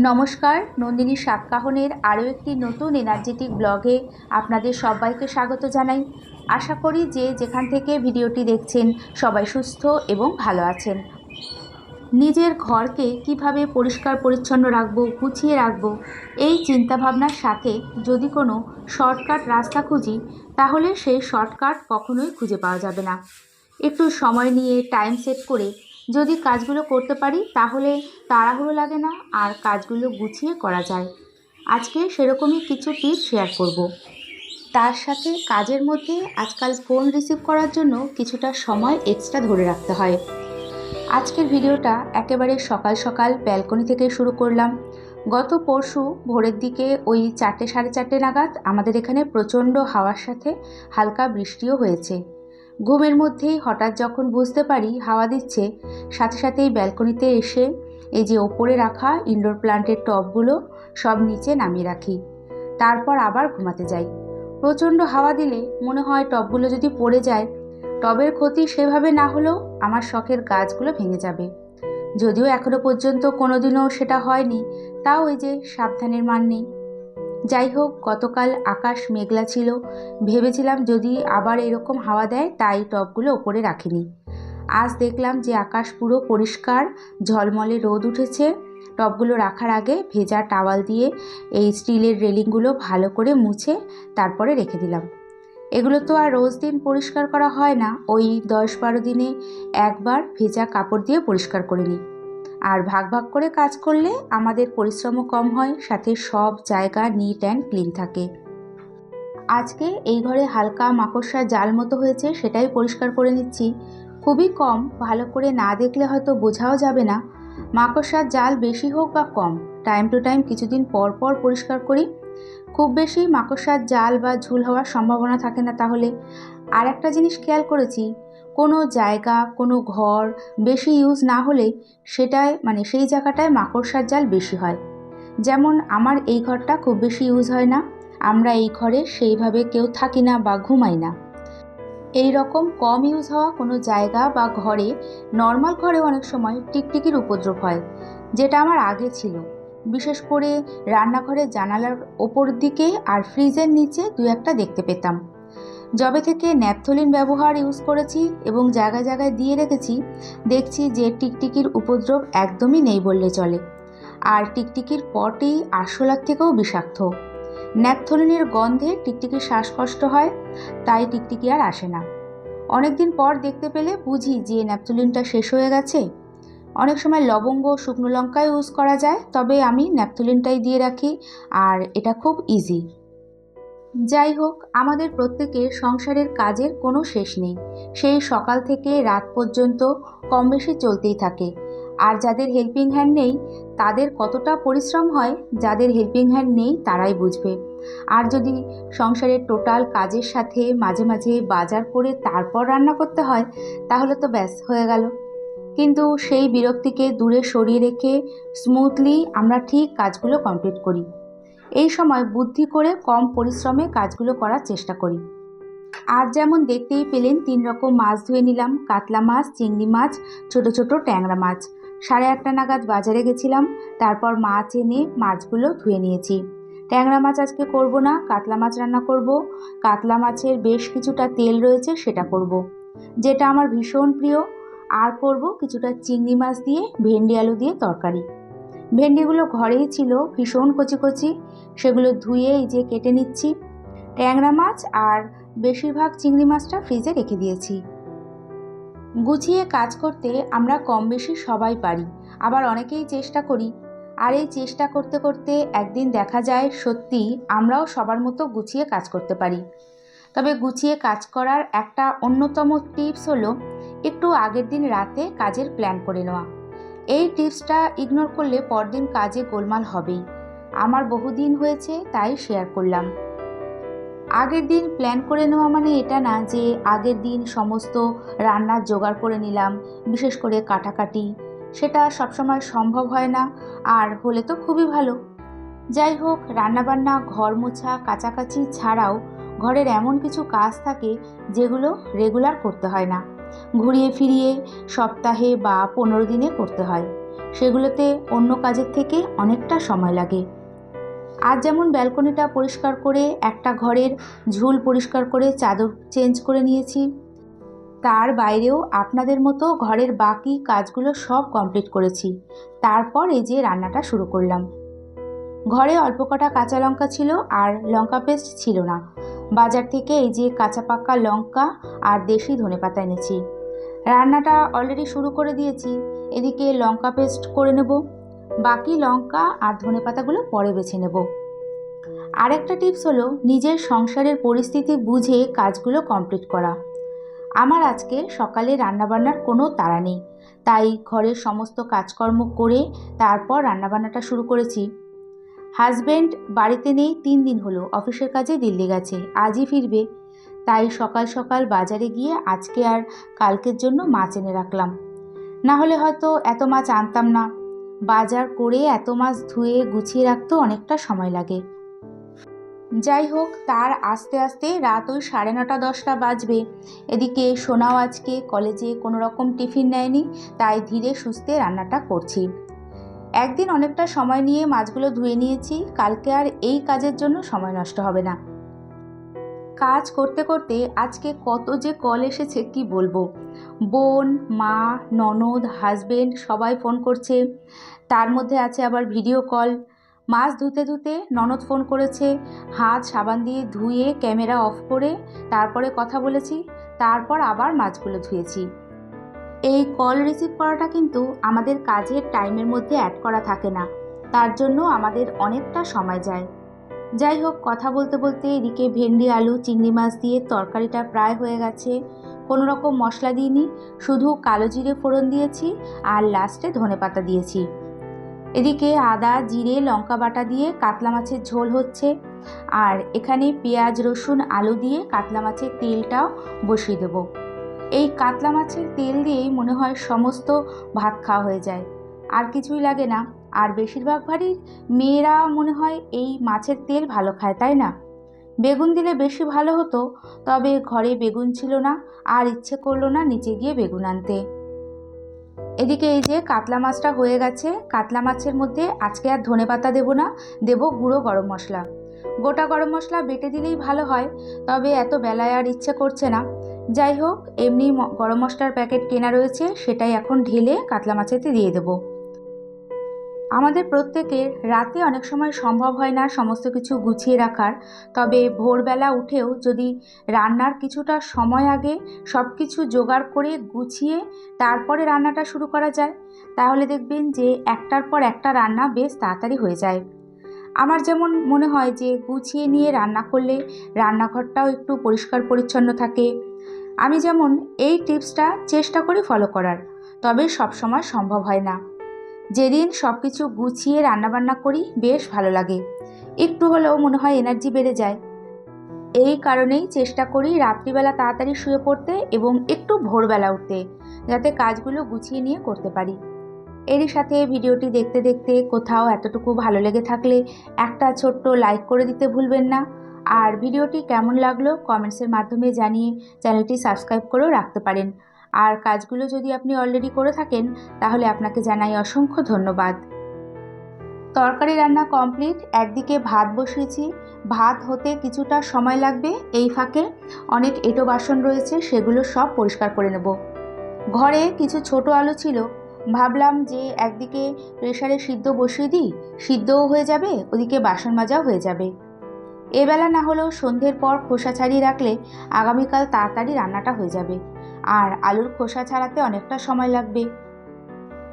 নমস্কার, নন্দিনী সাতকাহনের আরও একটি নতুন এনার্জেটিক ব্লগে আপনাদের সবাইকে স্বাগত জানাই। আশা করি যে যেখান থেকে ভিডিওটি দেখছেন সবাই সুস্থ এবং ভালো আছেন। নিজের ঘরকে কিভাবে পরিষ্কার পরিচ্ছন্ন রাখবো, গুছিয়ে রাখবো, এই চিন্তাভাবনার সাথে যদি কোনো শর্টকাট রাস্তা খুঁজি, তাহলে সেই শর্টকাট কখনোই খুঁজে পাওয়া যাবে না। একটু সময় নিয়ে টাইম সেট করে যদি কাজগুলো করতে পারি, তাহলে তাড়াহুড়ো লাগে না আর কাজগুলো গুছিয়ে করা যায়। আজকে সেরকমই কিছু টিপস শেয়ার করব। তার সাথে কাজের মধ্যে আজকাল ফোন রিসিভ করার জন্য কিছুটা সময় এক্সট্রা ধরে রাখতে হয়। আজকের ভিডিওটা একেবারে সকাল সকাল ব্যালকনি থেকে শুরু করলাম। গত পরশু ভোরের দিকে ওই 4টে সাড়ে 4টে নাগাদ আমাদের এখানে প্রচণ্ড হাওয়ার সাথে হালকা বৃষ্টিও হয়েছে। ঘুমের মধ্যেই হঠাৎ যখন বুঝতে পারি হাওয়া দিচ্ছে, সাথে সাথেই ব্যালকনিতে এসে এই যে ওপরে রাখা ইনডোর প্লান্টের টবগুলো সব নিচে নামিয়ে রাখি। তারপর আবার ঘুমাতে যাই। প্রচণ্ড হাওয়া দিলে মনে হয় টবগুলো যদি পড়ে যায়, টবের ক্ষতি সেভাবে না হলেও আমার শখের গাছগুলো ভেঙে যাবে। যদিও এখনো পর্যন্ত কোনোদিনও সেটা হয়নি, তাও ওই যে সাবধানের মান নেই। যাই হোক, গতকাল আকাশ মেঘলা ছিল, ভেবেছিলাম যদি আবার এরকম হাওয়া দেয়, তাই টবগুলো ওপরে রাখিনি। আজ দেখলাম যে আকাশ পুরো পরিষ্কার, ঝলমলে রোদ উঠেছে। টবগুলো রাখার আগে ভেজা টাওয়াল দিয়ে এই স্টিলের রেলিংগুলো ভালো করে মুছে তারপরে রেখে দিলাম। এগুলো তো আর রোজ দিন পরিষ্কার করা হয় না, ওই 10-12 দিনে একবার ভেজা কাপড় দিয়ে পরিষ্কার করে নিই। আর ভাগ ভাগ করে কাজ করলে আমাদের পরিশ্রমও কম হয়, সাথে সব জায়গা নিট অ্যান্ড ক্লিন থাকে। আজকে এই ঘরে হালকা মাকড়সার জাল মতো হয়েছে, সেটাই পরিষ্কার করে নিচ্ছি। খুবই কম, ভালো করে না দেখলে হয়তো বোঝাও যাবে না। মাকড়সার জাল বেশি হোক বা কম, টাইম টু টাইম কিছুদিন পর পর পরিষ্কার করি। খুব বেশি মাকড়সার জাল বা ঝুল হওয়ার সম্ভাবনা থাকে না। তাহলে আর একটা জিনিস খেয়াল করেছি, কোনো জায়গা, কোনো ঘর বেশি ইউজ না হলে সেটায় সেই জায়গাটায় মাকড়সার জাল বেশি হয়। যেমন আমার এই ঘরটা খুব বেশি ইউজ হয় না, আমরা এই ঘরে সেইভাবে কেউ থাকি না বা ঘুমাই না। এই রকম কম ইউজ হওয়া কোনো জায়গা বা ঘরে, নর্মাল ঘরে অনেক সময় টিকটিকির উপদ্রব হয়, যেটা আমার আগে ছিল। বিশেষ করে রান্নাঘরের জানালার ওপর দিকে আর ফ্রিজের নিচে দু একটা দেখতে পেতাম। যবে থেকে ন্যাপথলিন ব্যবহার ইউজ করেছি এবং জায়গায় জায়গায় দিয়ে রেখেছি, দেখছি যে টিকটিকির উপদ্রব একদমই নেই বললে চলে। আর টিকটিকির পটি আরশোলার থেকেও বিষাক্ত। ন্যাপথলিনের গন্ধে টিকটিকির শ্বাসকষ্ট হয়, তাই টিকটিকি আর আসে না। অনেকদিন পর দেখতে পেলে বুঝি যে ন্যাপথলিনটা শেষ হয়ে গেছে। অনেক সময় লবঙ্গ, শুকনো লঙ্কা ইউজ করা যায়, তবে আমি ন্যাপথলিনটাই দিয়ে রাখি, আর এটা খুব ইজি। যাই হোক, আমাদের প্রত্যেকের সংসারের কাজের কোনো শেষ নেই। সেই সকাল থেকে রাত পর্যন্ত কম বেশি চলতেই থাকে। আর যাদের হেল্পিং হ্যান্ড নেই, তাদের কতটা পরিশ্রম হয়, যাদের হেল্পিং হ্যান্ড নেই তারাই বুঝবে। আর যদি সংসারের টোটাল কাজের সাথে মাঝে মাঝে বাজার করে তারপর রান্না করতে হয়, তাহলে তো ব্যাস হয়ে গেল। কিন্তু সেই বিরক্তিকে দূরে সরিয়ে রেখে স্মুথলি আমরা ঠিক কাজগুলো কমপ্লিট করি। এই সময় বুদ্ধি করে কম পরিশ্রমে কাজগুলো করার চেষ্টা করি। আজ যেমন দেখতেই পেলেন 3 রকম মাছ ধুয়ে নিলাম: কাতলা মাছ, চিংড়ি মাছ, ছোট ছোট ট্যাংরা মাছ। 8:30 নাগাদ বাজারে গেছিলাম, তারপর মাছ এনে মাছগুলো ধুয়ে নিয়েছি। ট্যাংরা মাছ আজকে করব না, কাতলা মাছ রান্না করব। কাতলা মাছের বেশ কিছুটা তেল রয়েছে, সেটা করব, যেটা আমার ভীষণ প্রিয়। আর করব কিছুটা চিংড়ি মাছ দিয়ে ভেন্ডি আলু দিয়ে তরকারি। ভেন্ডিগুলো ঘরেই ছিল, ভীষণ কচি কচি, সেগুলো ধুয়ে এই যে কেটে নিচ্ছি। ট্যাংরা মাছ আর বেশিরভাগ চিংড়ি মাছটা ফ্রিজে রেখে দিয়েছি। গুছিয়ে কাজ করতে আমরা কম বেশি সবাই পারি, আবার অনেকেই চেষ্টা করি। আর এই চেষ্টা করতে করতে একদিন দেখা যায় সত্যি আমরাও সবার মতো গুছিয়ে কাজ করতে পারি। তবে গুছিয়ে কাজ করার একটা অন্যতম টিপস হলো একটু আগের দিন রাতে কাজের প্ল্যান করে নেওয়া। এই টিপসটা ইগনোর করলে পরদিন কাজে গোলমাল হবেই। আমার বহুদিন হয়েছে, তাই শেয়ার করলাম। আগের দিন প্ল্যান করে নেওয়া মানে এটা না যে আগের দিন সমস্ত রান্নার জোগাড় করে নিলাম, বিশেষ করে কাটাকাটি। সেটা সবসময় সম্ভব হয় না, আর হলে তো খুবই ভালো। যাই হোক, রান্নাবান্না, ঘর মোছা, কাচাকাচি ছাড়াও ঘরের এমন কিছু কাজ থাকে যেগুলো রেগুলার করতে হয় না, ঘুরিয়ে ফিরিয়ে সপ্তাহে বা 15 দিনে করতে হয়। সেগুলোতে অন্য কাজের থেকে অনেকটা সময় লাগে। আজ যেমন ব্যালকনিটা পরিষ্কার করে, একটা ঘরের ঝুল পরিষ্কার করে চাদর চেঞ্জ করে নিয়েছি, তার বাইরেও আপনাদের মতো ঘরের বাকি কাজগুলো সব কমপ্লিট করেছি। তারপর এই যে রান্নাটা শুরু করলাম। ঘরে অল্প কটা কাঁচা লঙ্কা ছিল আর লঙ্কা পেস্ট ছিল না। বাজার থেকে এই যে কাঁচা পাকা লঙ্কা আর দেশি ধনেপাতা এনেছি। রান্নাটা অলরেডি শুরু করে দিয়েছি। এদিকে লঙ্কা পেস্ট করে নেব, বাকি লঙ্কা আর ধনেপাতাগুলো পরে বেছে নেব। আরেকটা টিপস হলো নিজের সংসারের পরিস্থিতি বুঝে কাজগুলো কমপ্লিট করা। আমার আজকে সকালে রান্নাবান্নার কোনো তাড়া নেই, তাই ঘরের সমস্ত কাজকর্ম করে তারপর রান্নাবান্নাটা শুরু করেছি। হাজব্যান্ড বাড়িতে নেই, 3 দিন হলো অফিসের কাজে দিল্লি গেছে, আজই ফিরবে। তাই সকাল সকাল বাজারে গিয়ে আজকে আর কালকের জন্য মাছ এনে রাখলাম। না হলে হয়তো এত মাছ আনতাম না। বাজার করে এত মাছ ধুয়ে গুছিয়ে রাখতেও অনেকটা সময় লাগে। যাই হোক, তার আস্তে আস্তে রাত ওই 9:30-10টা বাজবে। এদিকে সোনাও আজকে কলেজে কোনো রকম টিফিন নেয়নি, তাই ধীরে সুস্থে রান্নাটা করছি। একদিন অনেকটা সময় নিয়ে মাছগুলো ধুয়ে নিয়েছি, কালকে আর এই কাজের জন্য সময় নষ্ট হবে না। কাজ করতে করতে আজকে কত যে কল এসেছে কি বলবো। বোন, মা, ননদ, হাজবেন্ড সবাই ফোন করছে। তার মধ্যে আছে আবার ভিডিও কল। মাছ ধুতে ধুতে ননদ ফোন করেছে, হাত সাবান দিয়ে ধুয়ে ক্যামেরা অফ করে তারপরে কথা বলেছি, তারপর আবার মাছগুলো ধুয়েছি। এই কল রিসিভ করাটা কিন্তু আমাদের কাজের টাইমের মধ্যে অ্যাড করা থাকে না, তার জন্য আমাদের অনেকটা সময় যায়। যাই হোক, কথা বলতে বলতে এদিকে ভেন্ডি আলু চিংড়ি মাছ দিয়ে তরকারিটা প্রায় হয়ে গেছে। কোনো রকম মশলা দিইনি, শুধু কালো জিরে ফোড়ন দিয়েছি আর লাস্টে ধনেপাতা দিয়েছি। এদিকে আদা জিরে লঙ্কা বাটা দিয়ে কাতলা মাছের ঝোল হচ্ছে, আর এখানে পেঁয়াজ রসুন আলু দিয়ে কাতলা মাছের তেলটাও বসিয়ে দেবো। এই কাতলা মাছের তেল দিয়েই মনে হয় সমস্ত ভাত খাওয়া হয়ে যায়, আর কিছুই লাগে না। আর বেশিরভাগ বাড়ির মেয়েরা মনে হয় এই মাছের তেল ভালো খায়, তাই না? বেগুন দিলে বেশি ভালো হতো, তবে ঘরে বেগুন ছিল না আর ইচ্ছে করলো না নিচে গিয়ে বেগুন আনতে। এদিকে এই যে কাতলা মাছটা হয়ে গেছে। কাতলা মাছের মধ্যে আজকে আর ধনেপাতা দেবো না, দেবো গুঁড়ো গরম মশলা। গোটা গরম মশলা বেটে দিলেই ভালো হয়, তবে এত বেলায় আর ইচ্ছে করছে না। যাই হোক, এমনি গরম মশলার প্যাকেট কেনা রয়েছে, সেটাই এখন ঢেলে কাতলা মাছেতে দিয়ে দেবো। আমাদের প্রত্যেকের রাতে অনেক সময় সম্ভব হয় না সমস্ত কিছু গুছিয়ে রাখার, তবে ভোরবেলা উঠেও যদি রান্নার কিছুটা সময় আগে সব কিছু জোগাড় করে গুছিয়ে তারপরে রান্নাটা শুরু করা যায়, তাহলে দেখবেন যে একটার পর একটা রান্না বেশ তাড়াতাড়ি হয়ে যায়। আমার যেমন মনে হয় যে গুছিয়ে নিয়ে রান্না করলে রান্নাঘরটাও একটু পরিষ্কার পরিচ্ছন্ন থাকে। আমি যেমন এই টিপসটা চেষ্টা করি ফলো করার, তবে সবসময় সম্ভব হয় না। যেদিন সব কিছু গুছিয়ে রান্নাবান্না করি বেশ ভালো লাগে, একটু হলেও মনে হয় এনার্জি বেড়ে যায়। এই কারণেই চেষ্টা করি রাত্রিবেলা তাড়াতাড়ি শুয়ে পড়তে এবং একটু ভোরবেলা উঠতে, যাতে কাজগুলো গুছিয়ে নিয়ে করতে পারি। এরই সাথে ভিডিওটি দেখতে দেখতে কোথাও এতটুকু ভালো লেগে থাকলে একটা ছোট্ট লাইক করে দিতে ভুলবেন না। আর ভিডিওটি কেমন লাগলো কমেন্টসের মাধ্যমে জানিয়ে চ্যানেলটি সাবস্ক্রাইব করেও রাখতে পারেন। আর কাজগুলো যদি আপনি অলরেডি করে থাকেন তাহলে আপনাকে জানাই অসংখ্য ধন্যবাদ। তরকারি রান্না কমপ্লিট, একদিকে ভাত বসিয়েছি। ভাত হতে কিছুটা সময় লাগবে, এই ফাঁকে অনেক এঁটো বাসন রয়েছে, সেগুলো সব পরিষ্কার করে নেব। ঘরে কিছু ছোট আলু ছিল, ভাবলাম যে একদিকে প্রেসারে সিদ্ধ বসিয়ে দিই, সিদ্ধও হয়ে যাবে, ওদিকে বাসন মাজাও হয়ে যাবে। এবেলা না হলেও সন্ধ্যের পর খোসা ছাড়িয়ে রাখলে আগামীকাল তাড়াতাড়ি রান্নাটা হয়ে যাবে, আর আলুর খোসা ছাড়াতে অনেকটা সময় লাগবে।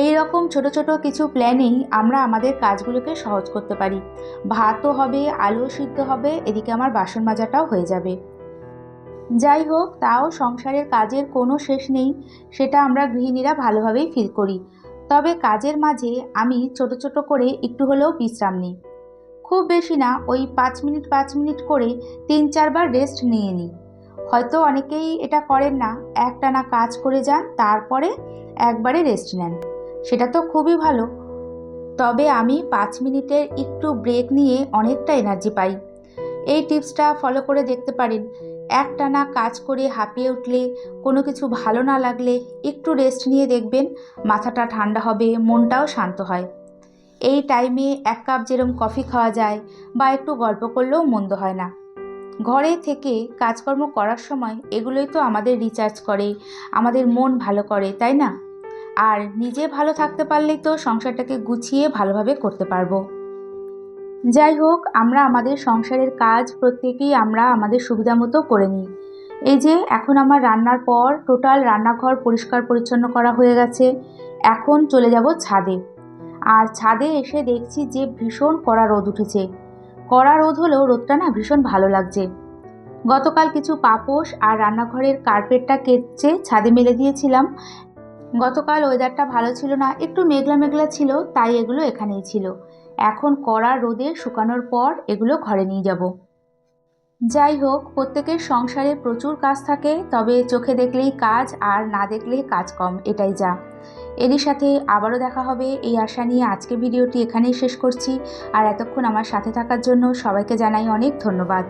এই রকম ছোট ছোট কিছু প্ল্যানেই আমরা আমাদের কাজগুলোকে সহজ করতে পারি। ভাতও হবে, আলুও সিদ্ধ হবে, এদিকে আমার বাসন মাজাটাও হয়ে যাবে। যাই হোক, তাও সংসারের কাজের কোনো শেষ নেই, সেটা আমরা গৃহিণীরা ভালোভাবেই ফিল করি। তবে কাজের মাঝে আমি ছোট ছোট করে একটু হলেও বিশ্রাম নিই। খুব বেশি না, ওই 5 মিনিট করে 3-4 বার রেস্ট নিয়ে নিই। হয়তো অনেকেই এটা করেন না, একটানা কাজ করে যান তারপরে একবারে রেস্ট নেন, সেটা তো খুবই ভালো। তবে আমি 5 মিনিটের একটু ব্রেক নিয়ে অনেকটা এনার্জি পাই। এই টিপসটা ফলো করে দেখতে পারেন। একটানা কাজ করে হাঁপিয়ে উঠলে, কোনো কিছু ভালো না লাগলে একটু রেস্ট নিয়ে দেখবেন মাথাটা ঠান্ডা হবে, মনটাও শান্ত হয়। এই টাইমে 1 কাপ যেরকম কফি খাওয়া যায় বা একটু গল্প করলেও মন্দ হয় না। ঘরে থেকে কাজকর্ম করার সময় এগুলোই তো আমাদের রিচার্জ করে, আমাদের মন ভালো করে, তাই না? আর নিজে ভালো থাকতে পারলেই তো সংসারটাকে গুছিয়ে ভালোভাবে করতে পারবো। যাই হোক, আমরা আমাদের সংসারের কাজ প্রত্যেকেই আমরা আমাদের সুবিধা মতো করে নিই। এই যে এখন আমার রান্নার পর টোটাল রান্নাঘর পরিষ্কার পরিচ্ছন্ন করা হয়ে গেছে। এখন চলে যাব ছাদে। আর ছাদে এসে দেখছি যে ভীষণ কড়া রোদ উঠেছে। কড়া রোদ হলেও রোদটা না ভীষণ ভালো লাগছে। গতকাল কিছু পাপোশ আর রান্নাঘরের কার্পেটটা কেচে ছাদে মেলে দিয়েছিলাম। গতকাল ওয়েদারটা ভালো ছিল না, একটু মেঘলা মেঘলা ছিল, তাই এগুলো এখানেই ছিল। এখন কড়া রোদে শুকানোর পর এগুলো ঘরে নিয়ে যাব। যাই হোক, প্রত্যেকের সংসারে প্রচুর কাজ থাকে, তবে চোখে দেখলেই কাজ আর না দেখলেই কাজ কম, এটাই যা। এরই সাথে আবারও দেখা হবে এই আশা নিয়ে আজকে ভিডিওটি এখানেই শেষ করছি। আর এতক্ষণ আমার সাথে থাকার জন্য সবাইকে জানাই অনেক ধন্যবাদ।